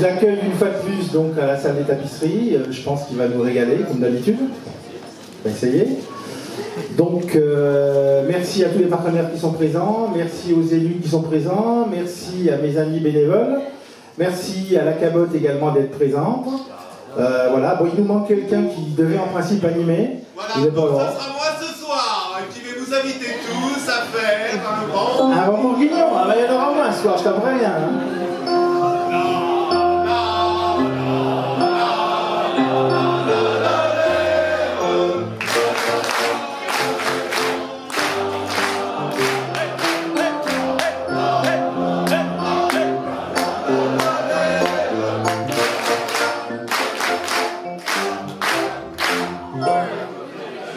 nous accueille une fois de plus donc à la salle des tapisseries. Je pense qu'il va nous régaler comme d'habitude. On va essayer. Donc merci à tous les partenaires qui sont présents, merci aux élus qui sont présents, merci à mes amis bénévoles, merci à la Cabotte également d'être présente. Voilà, bon, il nous manque quelqu'un qui devait en principe animer. Voilà, donc ça sera moi ce soir, qui vais vous inviter tous à faire un bon bourguignon. Ah bah il y en aura moins ce soir, je t'en préviens. Hein.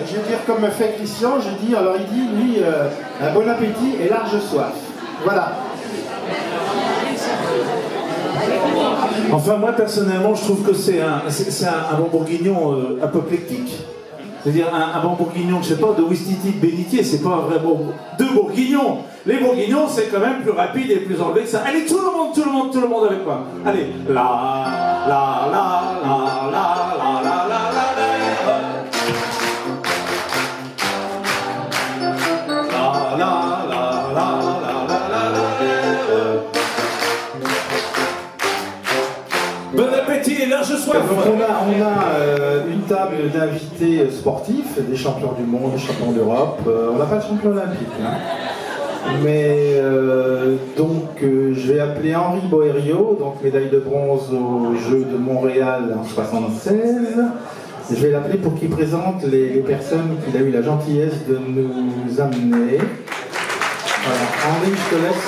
Je vais dire comme me fait Christian, je dis, alors il dit, lui, un bon appétit et large soif. Voilà. Enfin, moi, personnellement, je trouve que c'est un bon bourguignon apoplectique. C'est-à-dire un bon bourguignon, je sais pas, de Ouistiti, de Bénitier, c'est pas un vrai deux bourguignons. Les bourguignons, c'est quand même plus rapide et plus enlevé que ça. Allez, tout le monde avec moi. Allez, bon appétit et large soif. Donc on a une table d'invités sportifs, des champions du monde, des champions d'Europe. On n'a pas de champion olympique. Hein. Mais je vais appeler Henri Boério, donc médaille de bronze aux Jeux de Montréal en 1976. Je vais l'appeler pour qu'il présente les personnes qu'il a eu la gentillesse de nous amener. Voilà. Henri, je te laisse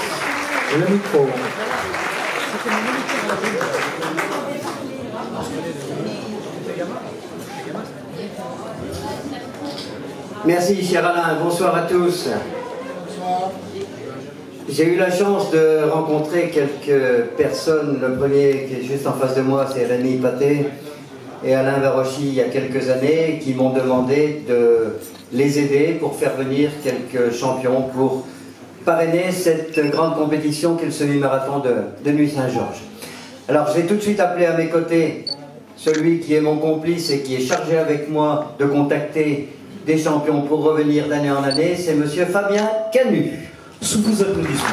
le micro. Merci, cher Alain. Bonsoir à tous. J'ai eu la chance de rencontrer quelques personnes. Le premier qui est juste en face de moi, c'est Rémi Paté et Alain Varochy il y a quelques années, qui m'ont demandé de les aider pour faire venir quelques champions pour parrainer cette grande compétition qu'est le semi-marathon de Nuit-Saint-Georges. Alors, je vais tout de suite appeler à mes côtés celui qui est mon complice et qui est chargé avec moi de contacter des champions pour revenir d'année en année, c'est monsieur Fabien Canu. Sous vos applaudissements.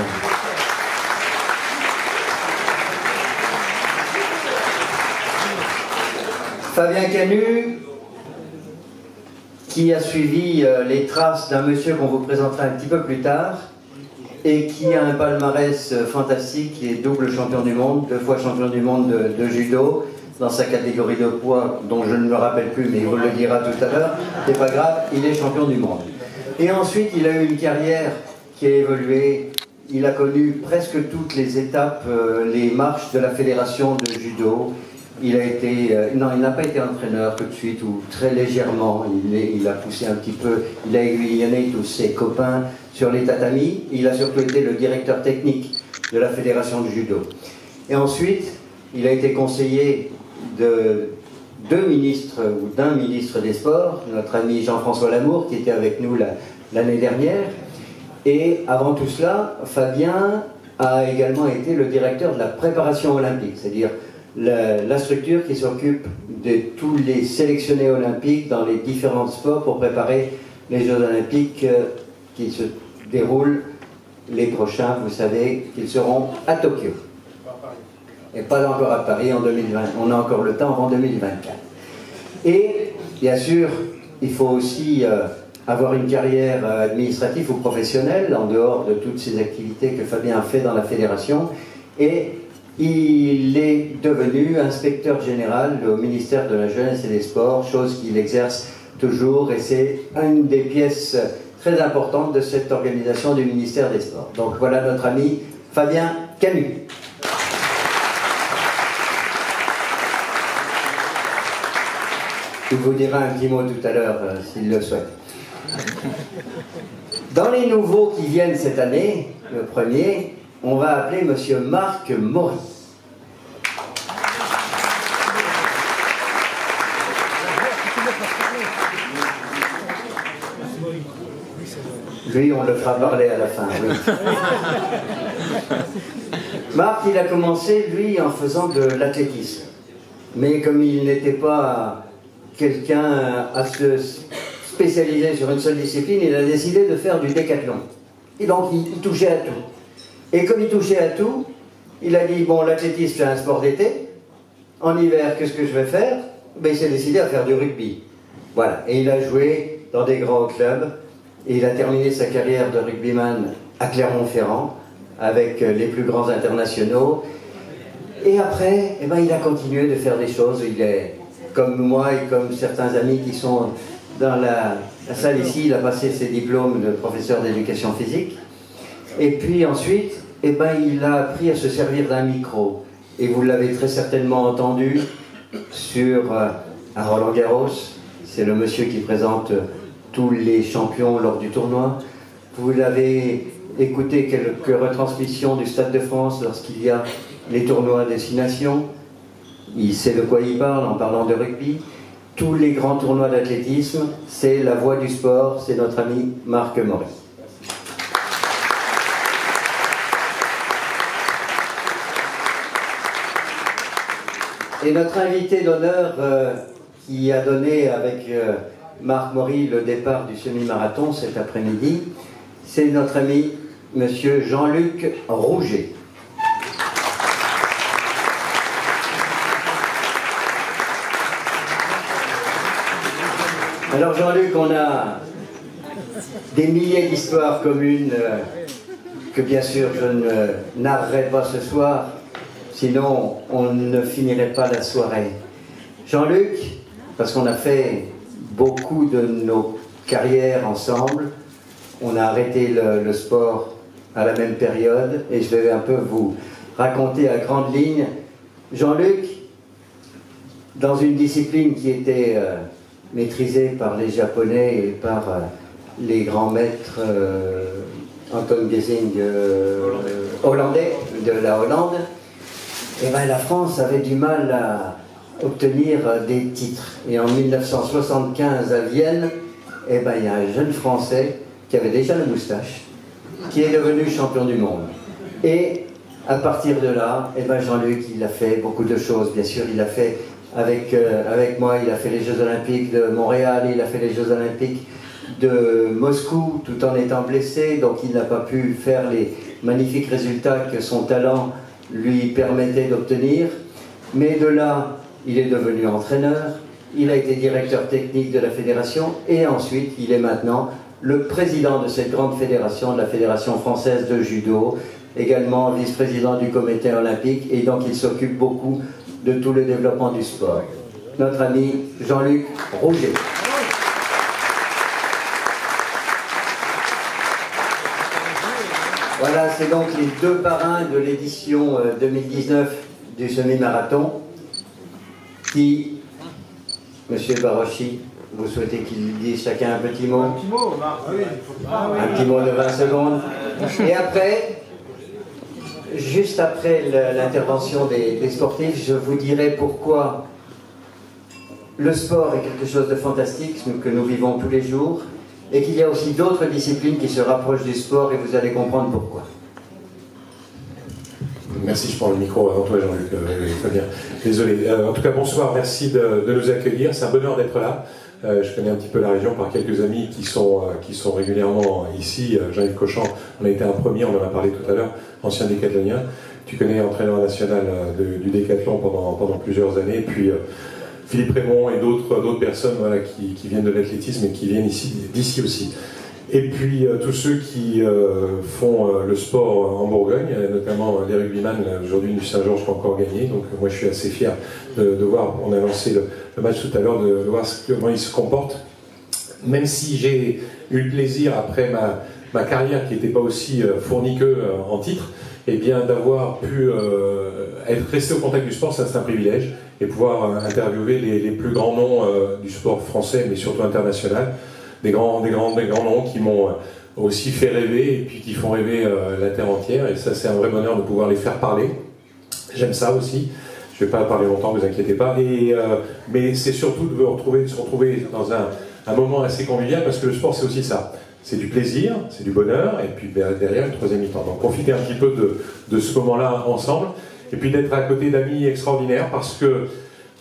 Fabien Canu, qui a suivi les traces d'un monsieur qu'on vous présentera un petit peu plus tard, et qui a un palmarès fantastique, qui est double champion du monde, 2 fois champion du monde de judo, dans sa catégorie de poids, dont je ne me rappelle plus, mais il vous le dira tout à l'heure, c'est pas grave, il est champion du monde. Et ensuite, il a eu une carrière qui a évolué, il a connu presque toutes les étapes, les marches de la fédération de judo. Il a été, non, il n'a pas été entraîneur tout de suite, ou très légèrement, il a poussé un petit peu, il a aiguillonné tous ses copains sur les tatamis, il a surtout été le directeur technique de la fédération de judo. Et ensuite, il a été conseiller de deux ministres, ou d'un ministre des Sports, notre ami Jean-François Lamour, qui était avec nous l'année dernière. Et avant tout cela, Fabien a également été le directeur de la préparation olympique, c'est-à-dire la structure qui s'occupe de tous les sélectionnés olympiques dans les différents sports pour préparer les Jeux olympiques qui se déroulent les prochains, vous savez, qu'ils seront à Tokyo. Et pas encore à Paris en 2020. On a encore le temps avant 2024. Et, bien sûr, il faut aussi avoir une carrière administrative ou professionnelle en dehors de toutes ces activités que Fabien a fait dans la fédération. Et il est devenu inspecteur général au ministère de la Jeunesse et des Sports, chose qu'il exerce toujours, et c'est une des pièces très importantes de cette organisation du ministère des Sports. Donc voilà notre ami Fabien Canu. Il vous dira un petit mot tout à l'heure, s'il le souhaite. Dans les nouveaux qui viennent cette année, le premier, on va appeler monsieur Marc Maury. Lui, on le fera parler à la fin. Oui. Marc, il a commencé, lui, en faisant de l'athlétisme. Mais comme il n'était pas quelqu'un à se spécialiser sur une seule discipline, il a décidé de faire du décathlon. Et donc, il touchait à tout. Et comme il touchait à tout, il a dit, bon, l'athlétisme, c'est un sport d'été. En hiver, qu'est-ce que je vais faire? Ben, il s'est décidé à faire du rugby. Voilà. Et il a joué dans des grands clubs. Et il a terminé sa carrière de rugbyman à Clermont-Ferrand, avec les plus grands internationaux. Et après, eh ben, il a continué de faire des choses. Il est, comme moi et comme certains amis qui sont dans la salle ici, il a passé ses diplômes de professeur d'éducation physique. Et puis ensuite, eh ben, il a appris à se servir d'un micro. Et vous l'avez très certainement entendu sur à Roland-Garros. C'est le monsieur qui présente tous les champions lors du tournoi. Vous l'avez écouté quelques retransmissions du Stade de France lorsqu'il y a les tournois à destination. Il sait de quoi il parle en parlant de rugby. Tous les grands tournois d'athlétisme, c'est la voix du sport, c'est notre ami Marc Maury. Et notre invité d'honneur qui a donné avec Marc Maury le départ du semi-marathon cet après-midi, c'est notre ami Monsieur Jean-Luc Rouget. Alors Jean-Luc, on a des milliers d'histoires communes que bien sûr je ne narrerai pas ce soir, sinon on ne finirait pas la soirée. Jean-Luc, parce qu'on a fait beaucoup de nos carrières ensemble, on a arrêté le sport à la même période et je vais un peu vous raconter à grandes lignes. Jean-Luc, dans une discipline qui était maîtrisée par les Japonais et par les grands maîtres Anton Gesing hollandais de la Hollande, et ben la France avait du mal à obtenir des titres. Et en 1975 à Vienne, et ben il y a un jeune Français qui avait déjà la moustache, qui est devenu champion du monde. Et à partir de là, et ben Jean-Luc, il a fait beaucoup de choses. Bien sûr, il a fait avec moi, il a fait les Jeux Olympiques de Montréal, il a fait les Jeux Olympiques de Moscou, tout en étant blessé, donc il n'a pas pu faire les magnifiques résultats que son talent lui permettait d'obtenir. Mais de là, il est devenu entraîneur, il a été directeur technique de la fédération, et ensuite, il est maintenant le président de cette grande fédération, de la Fédération française de judo, également vice-président du comité olympique, et donc il s'occupe beaucoup de tout le développement du sport. Notre ami Jean-Luc Rouget. Voilà, c'est donc les deux parrains de l'édition 2019 du semi-marathon qui, Monsieur Baroschi, vous souhaitez qu'ils disent chacun un petit mot? Un petit mot, un petit mot de 20 secondes. Et après, juste après l'intervention des sportifs, je vous dirai pourquoi le sport est quelque chose de fantastique que nous vivons tous les jours et qu'il y a aussi d'autres disciplines qui se rapprochent du sport et vous allez comprendre pourquoi. Merci, je prends le micro avant toi Jean-Luc, Fabien. Désolé. En tout cas, bonsoir, merci de nous accueillir, c'est un bonheur d'être là. Je connais un petit peu la région par quelques amis qui sont régulièrement ici. Jean-Yves Cochamp, on a été un premier, on en a parlé tout à l'heure, ancien décathlonien. Tu connais entraîneur national du décathlon pendant plusieurs années. Puis Philippe Raymond et d'autres personnes voilà, qui viennent de l'athlétisme et qui viennent d'ici aussi. Et puis tous ceux qui font le sport en Bourgogne, notamment les rugbyman, aujourd'hui du Saint-Georges qui ont encore gagné, donc moi je suis assez fier de voir, on a lancé le match tout à l'heure, de voir comment ils se comportent. Même si j'ai eu le plaisir, après ma carrière qui n'était pas aussi fournie qu'eux en titre, et bien d'avoir pu être resté au contact du sport, ça c'est un privilège, et pouvoir interviewer les plus grands noms du sport français, mais surtout international. Des grands noms qui m'ont aussi fait rêver et puis qui font rêver la terre entière, et ça c'est un vrai bonheur de pouvoir les faire parler. J'aime ça aussi, je ne vais pas parler longtemps, vous inquiétez pas, mais c'est surtout de se retrouver dans un moment assez convivial, parce que le sport c'est aussi ça, c'est du plaisir, c'est du bonheur, et puis derrière une troisième mi-temps. Donc profitez un petit peu de ce moment-là ensemble, et puis d'être à côté d'amis extraordinaires, parce que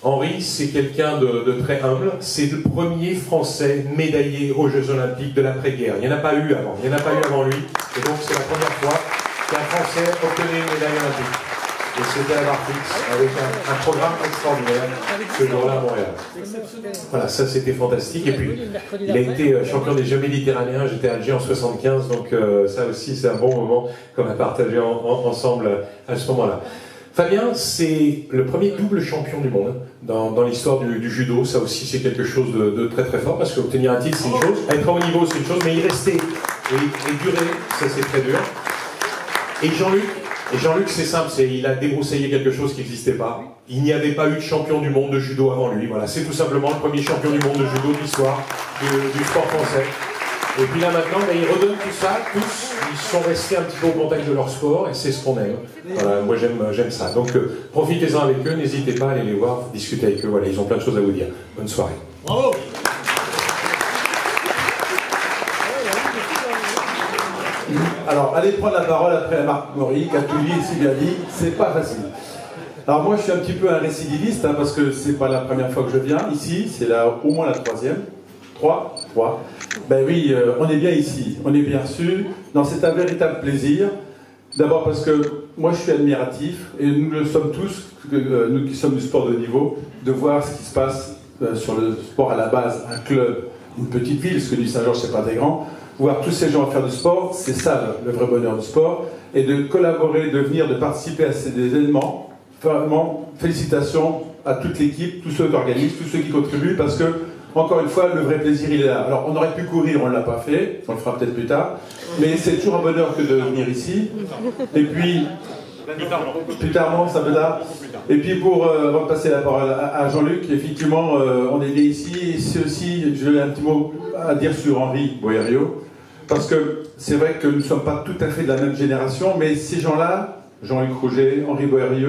Henri, c'est quelqu'un de très humble. C'est le premier Français médaillé aux Jeux Olympiques de l'après-guerre. Il n'y en a pas eu avant. Il n'y en a pas eu avant lui. Et donc, c'est la première fois qu'un Français obtenait une médaille olympique. Et c'était à Barfix, avec un programme extraordinaire, ce jour-là à Montréal. Voilà, ça c'était fantastique. Et puis, il a été champion des Jeux méditerranéens. J'étais à Alger en 75. Donc, ça aussi, c'est un bon moment qu'on a partagé ensemble à ce moment-là. Fabien, c'est le premier double champion du monde dans l'histoire du judo. Ça aussi, c'est quelque chose de très très fort, parce qu'obtenir un titre, c'est une chose, être à haut niveau, c'est une chose, mais y rester et durer, ça c'est très dur. Et Jean-Luc, c'est simple, il a débroussaillé quelque chose qui n'existait pas. Il n'y avait pas eu de champion du monde de judo avant lui. Voilà, c'est tout simplement le premier champion du monde de judo de l'histoire du sport français. Et puis là maintenant, ils redonnent tout ça, tous, ils sont restés un petit peu au contact de leur sport, et c'est ce qu'on aime. Voilà, moi j'aime ça. Donc profitez-en avec eux, n'hésitez pas à aller les voir, discuter avec eux, voilà, ils ont plein de choses à vous dire. Bonne soirée. Bravo. Alors, allez prendre la parole après Marc Maury, qui a tout dit et si bien dit, c'est pas facile. Alors moi je suis un petit peu un récidiviste, hein, parce que c'est pas la première fois que je viens ici, c'est au moins la troisième. Trois. Ben oui, on est bien ici, on est bien reçus. Non, c'est un véritable plaisir. D'abord parce que moi je suis admiratif, et nous le sommes tous, nous qui sommes du sport de haut niveau, de voir ce qui se passe sur le sport à la base, un club, une petite ville, parce que du Saint-Georges c'est pas très grand. Voir tous ces gens faire du sport, c'est ça le vrai bonheur du sport, et de collaborer, de venir, de participer à ces événements. Vraiment, félicitations à toute l'équipe, tous ceux qui organisent, tous ceux qui contribuent, parce que encore une fois, le vrai plaisir, il est là. Alors, on aurait pu courir, on ne l'a pas fait, on le fera peut-être plus tard, mais c'est toujours un bonheur que de venir ici. Et puis, plus tard, non, ça peut tard. Et puis, avant de passer la parole à Jean-Luc, effectivement, on est né ici, et c'est aussi, j'ai un petit mot à dire sur Henri Boério, parce que c'est vrai que nous ne sommes pas tout à fait de la même génération, mais ces gens-là, Jean-Luc Rouget, Henri Boério,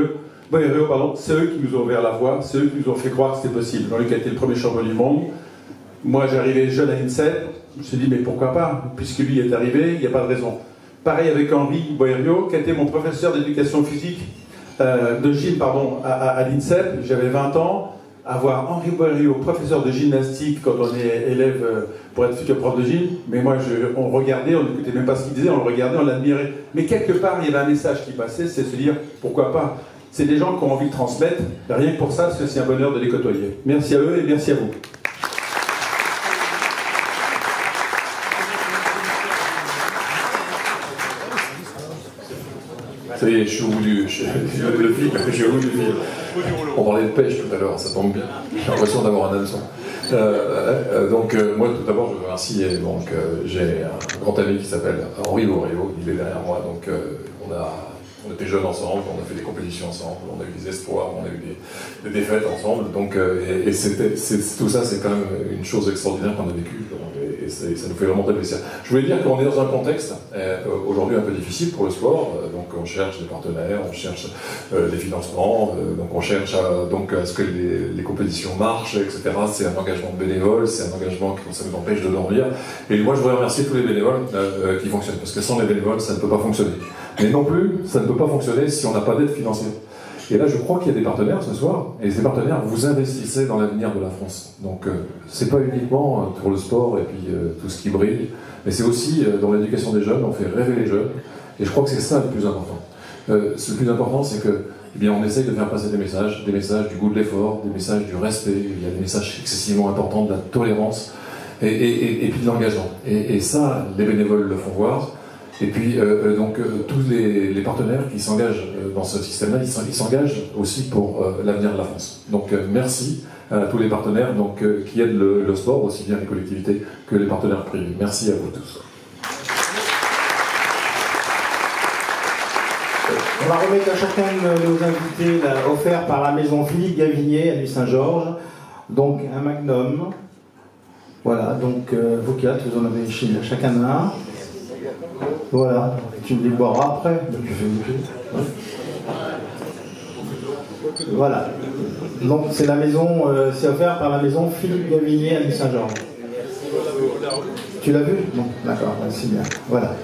c'est eux qui nous ont ouvert la voie, c'est eux qui nous ont fait croire que c'était possible. Jean-Luc a été le premier champion du monde. Moi, j'arrivais jeune à l'INSEP, je me suis dit, mais pourquoi pas? Puisque lui est arrivé, il n'y a pas de raison. Pareil avec Henri Boério, qui a été mon professeur d'éducation physique, de gym, à l'INSEP. J'avais 20 ans. Avoir Henri Boério, professeur de gymnastique, quand on est élève pour être futur prof de gym, mais moi, on regardait, on n'écoutait même pas ce qu'il disait, on le regardait, on l'admirait. Mais quelque part, il y avait un message qui passait, c'est se dire, pourquoi pas? C'est des gens qui ont envie de transmettre, rien que pour ça, parce que c'est un bonheur de les côtoyer. Merci à eux et merci à vous. Ça y est, je suis au bout du fil. On parlait de pêche tout à l'heure, ça tombe bien. J'ai l'impression d'avoir un hameçon. Moi, tout d'abord, je veux remercier. J'ai un grand ami qui s'appelle Henri Boério, il est derrière moi. On était jeunes ensemble, on a fait des compétitions ensemble, on a eu des espoirs, on a eu des défaites ensemble. Tout ça, c'est quand même une chose extraordinaire qu'on a vécue. Et ça nous fait vraiment très plaisir. Je voulais dire qu'on est dans un contexte aujourd'hui un peu difficile pour le sport. Donc on cherche des partenaires, on cherche des financements, donc on cherche à ce que les compétitions marchent, etc. C'est un engagement bénévole, c'est un engagement qui ça nous empêche de dormir. Et moi je voudrais remercier tous les bénévoles qui fonctionnent, parce que sans les bénévoles ça ne peut pas fonctionner. Mais non plus, ça ne peut pas fonctionner si on n'a pas d'aide financière. Et là, je crois qu'il y a des partenaires ce soir, et ces partenaires, vous investissez dans l'avenir de la France. Donc, c'est pas uniquement pour le sport et puis tout ce qui brille, mais c'est aussi dans l'éducation des jeunes, on fait rêver les jeunes, et je crois que c'est ça le plus important. Le plus important, c'est que, on essaye de faire passer des messages du goût de l'effort, des messages du respect, il y a des messages excessivement importants de la tolérance, et puis de l'engagement. Et ça, les bénévoles le font voir. Et puis, tous les partenaires qui s'engagent dans ce système-là, ils s'engagent aussi pour l'avenir de la France. Donc, merci à tous les partenaires qui aident le sport, aussi bien les collectivités que les partenaires privés. Merci à vous tous. On va remettre à chacun de nos invités offert par la maison Philippe Gavinier à Nuit-Saint-Georges. Donc, un magnum. Voilà, donc vous quatre, vous en avez chacun un. Voilà, tu me les boiras après. Voilà. Donc c'est la maison, c'est offert par la maison Philippe Gavinier à Nuit-Saint-Georges. Tu l'as vu? Non, d'accord, c'est bien. Voilà.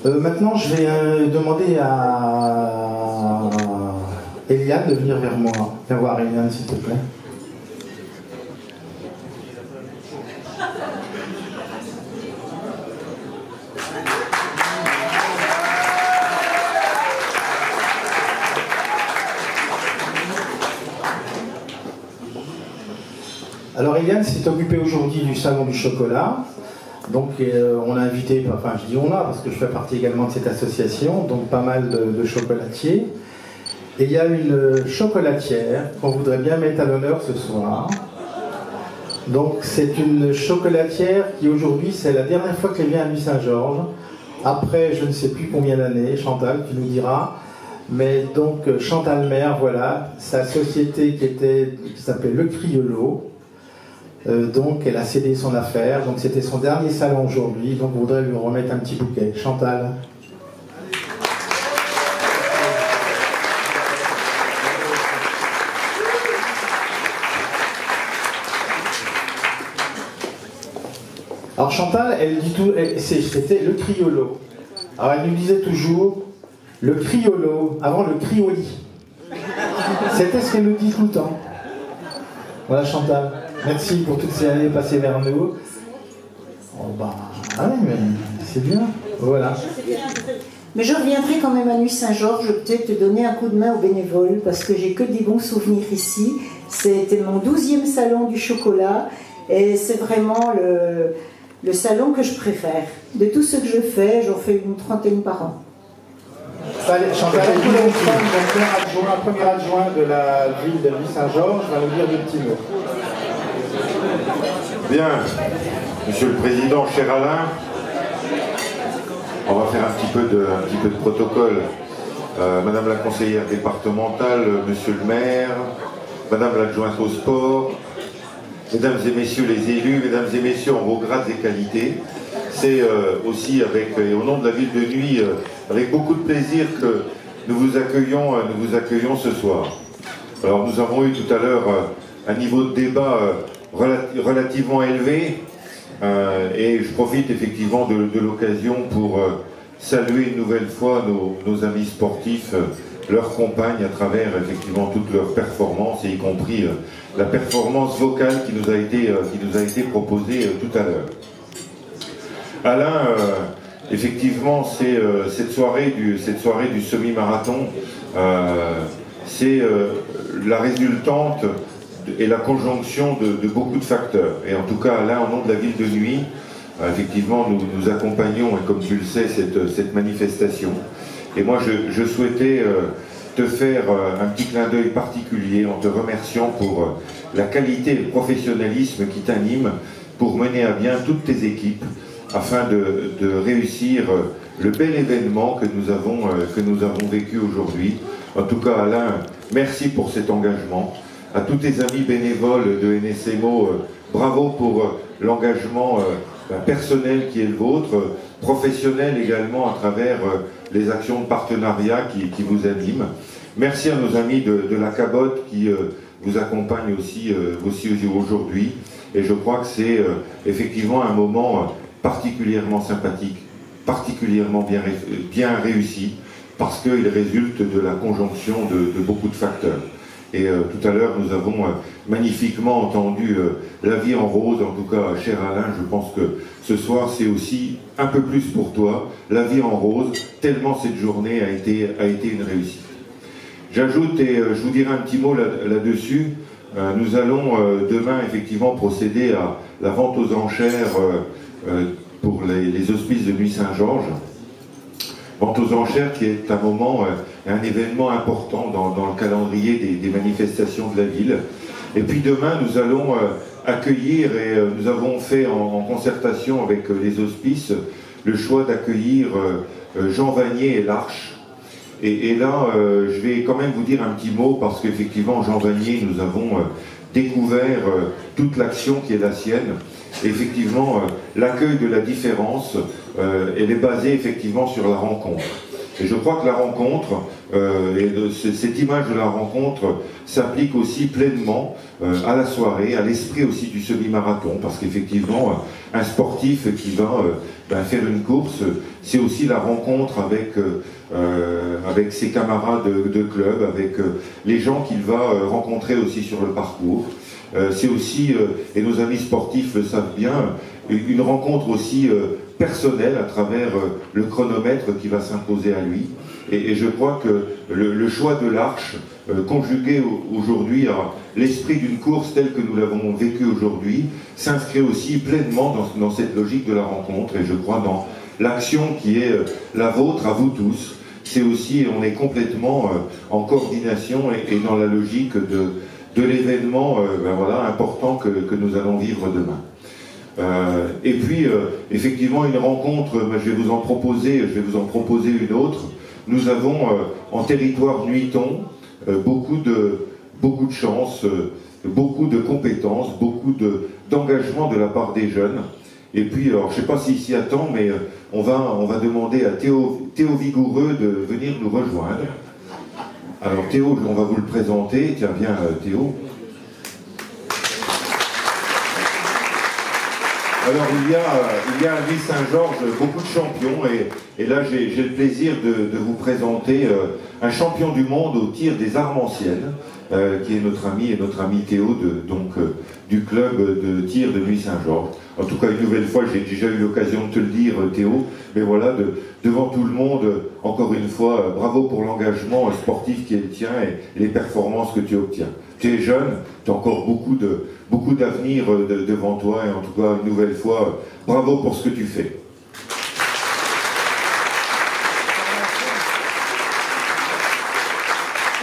Maintenant, je vais demander à Eliane de venir vers moi. Viens voir Eliane, s'il te plaît. Alors Eliane s'est occupée aujourd'hui du salon du chocolat. Donc on a invité, enfin je dis on a parce que je fais partie également de cette association, donc pas mal de chocolatiers. Et il y a une chocolatière qu'on voudrait bien mettre à l'honneur ce soir. Donc c'est une chocolatière qui aujourd'hui, c'est la dernière fois qu'elle vient à Nuit-Saint-Georges. Après je ne sais plus combien d'années, Chantal, tu nous diras. Mais donc Chantal Maire, voilà, sa société qui s'appelait Le Criollo. Donc elle a cédé son affaire, donc c'était son dernier salon aujourd'hui, donc on voudrait lui remettre un petit bouquet. Chantal. Alors Chantal, elle dit tout, c'était le criollo. Alors elle nous disait toujours le criollo, avant le crioli. C'était ce qu'elle nous dit tout le temps. Voilà Chantal. Merci pour toutes ces années passées vers nous. Oh bah, allez, mais c'est bien. Voilà. Mais je reviendrai quand même à Nuit-Saint-Georges, peut-être te donner un coup de main aux bénévoles, parce que j'ai que des bons souvenirs ici. C'était mon 12e salon du chocolat, et c'est vraiment le salon que je préfère. De tout ce que je fais, j'en fais une 30aine par an. Chantal, le premier adjoint de la ville de Nuit-Saint-Georges, va nous dire des petits mots. Bien, Monsieur le Président, cher Alain, on va faire un petit peu de protocole. Madame la conseillère départementale, Monsieur le maire, Madame l'adjointe au sport, Mesdames et Messieurs les élus, Mesdames et Messieurs en vos grades et qualités, c'est aussi et au nom de la ville de Nuit, avec beaucoup de plaisir que nous vous accueillons ce soir. Alors nous avons eu tout à l'heure un niveau de débat relativement élevé et je profite effectivement de l'occasion pour saluer une nouvelle fois nos amis sportifs, leurs compagnes à travers effectivement toutes leurs performances et y compris la performance vocale qui nous a été proposée tout à l'heure. Alain, effectivement, c'est cette soirée du semi-marathon, c'est la résultante et la conjonction de beaucoup de facteurs. Et en tout cas, Alain, au nom de la ville de Nuit, effectivement, nous accompagnons, et comme tu le sais, cette manifestation. Et moi, je souhaitais te faire un petit clin d'œil particulier en te remerciant pour la qualité et le professionnalisme qui t'anime pour mener à bien toutes tes équipes afin de réussir le bel événement que nous avons vécu aujourd'hui. En tout cas, Alain, merci pour cet engagement. À tous tes amis bénévoles de NSMO, bravo pour l'engagement personnel qui est le vôtre, professionnel également à travers les actions de partenariat qui vous animent. Merci à nos amis de la Cabotte qui vous accompagnent aussi aujourd'hui. Et je crois que c'est effectivement un moment particulièrement sympathique, particulièrement bien réussi, parce qu'il résulte de la conjonction de beaucoup de facteurs. Et tout à l'heure, nous avons magnifiquement entendu La vie en rose. En tout cas, cher Alain, je pense que ce soir, c'est aussi un peu plus pour toi. La vie en rose, tellement cette journée a été une réussite. J'ajoute, et je vous dirai un petit mot là-dessus, nous allons demain, effectivement, procéder à la vente aux enchères pour les hospices de Nuit-Saint-Georges. Vente aux enchères qui est un événement important dans le calendrier des manifestations de la ville. Et puis demain, nous allons accueillir, et nous avons fait en concertation avec les hospices, le choix d'accueillir Jean Vanier et l'Arche. Et là, je vais quand même vous dire un petit mot, parce qu'effectivement, Jean Vanier, nous avons découvert toute l'action qui est la sienne. Et effectivement, l'accueil de la différence, elle est basée effectivement sur la rencontre. Et je crois que la rencontre, cette image de la rencontre s'applique aussi pleinement à la soirée, à l'esprit aussi du semi-marathon, parce qu'effectivement, un sportif qui va faire une course, c'est aussi la rencontre avec ses camarades de club, avec les gens qu'il va rencontrer aussi sur le parcours. C'est aussi, et nos amis sportifs le savent bien, une rencontre aussi personnelle à travers le chronomètre qui va s'imposer à lui. Et je crois que le choix de l'Arche, conjugué aujourd'hui à l'esprit d'une course telle que nous l'avons vécue aujourd'hui, s'inscrit aussi pleinement dans cette logique de la rencontre, et je crois dans l'action qui est la vôtre, à vous tous. C'est aussi, on est complètement en coordination et dans la logique de l'événement voilà, important que nous allons vivre demain. Et puis, effectivement, une rencontre, je vais vous en proposer une autre. Nous avons en territoire nuiton beaucoup de chance, beaucoup de compétences, beaucoup d'engagement de la part des jeunes. Et puis, alors, je ne sais pas s'il s'y attend, mais on va demander à Théo Vigoureux de venir nous rejoindre. Alors Théo, on va vous le présenter. Tiens, viens Théo. Alors il y a à Nuits Saint-Georges beaucoup de champions et là j'ai le plaisir de vous présenter un champion du monde au tir des Armentiennes, qui est notre ami Théo du club de tir de Nuits Saint-Georges. En tout cas, une nouvelle fois, j'ai déjà eu l'occasion de te le dire, Théo, mais voilà, devant tout le monde, encore une fois, bravo pour l'engagement sportif qui est le tien et les performances que tu obtiens. Tu es jeune, tu as encore beaucoup d'avenir devant toi, et en tout cas, une nouvelle fois, bravo pour ce que tu fais.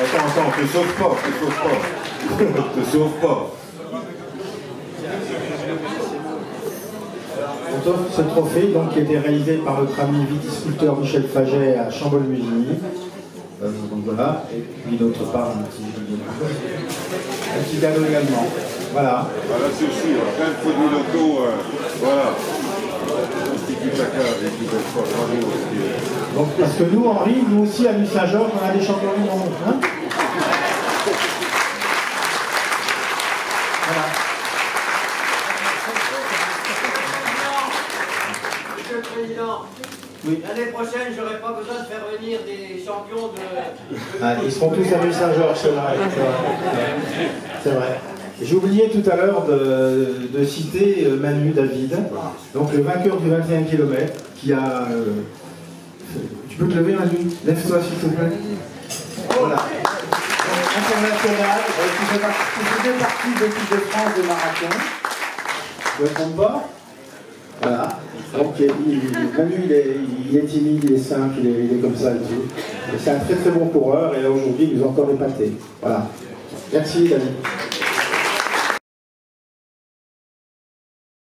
Attends, te sauve pas. Te sauve pas. On t'offre ce trophée donc, qui a été réalisé par notre ami viticulteur Michel Faget à Chambol-Musigny. Donc voilà, et puis d'autre part un petit cadeau également. Voilà. Voilà, c'est sûr, plein de produits locaux, voilà. Donc, parce que nous, Henri, nous aussi à Nuits Saint-Georges, on a des champions du monde. Hein, voilà. Monsieur le Président, oui. L'année prochaine, j'aurai pas besoin de faire venir des champions de... Ah, ils seront tous à Nuits Saint-Georges, c'est vrai. C'est vrai. J'ai oublié tout à l'heure de citer Manu David, donc le vainqueur du 21 km, qui a... tu peux te lever, Manu? Lève-toi, s'il te plaît. Voilà. Donc, international, qui faisait partie de l'équipe de France de marathon. Tu ne comptes pas? Voilà. Donc, Manu, il est timide, il est simple, il est comme ça et tout. C'est un très très bon coureur, et aujourd'hui, il nous a encore épaté. Voilà. Merci, David.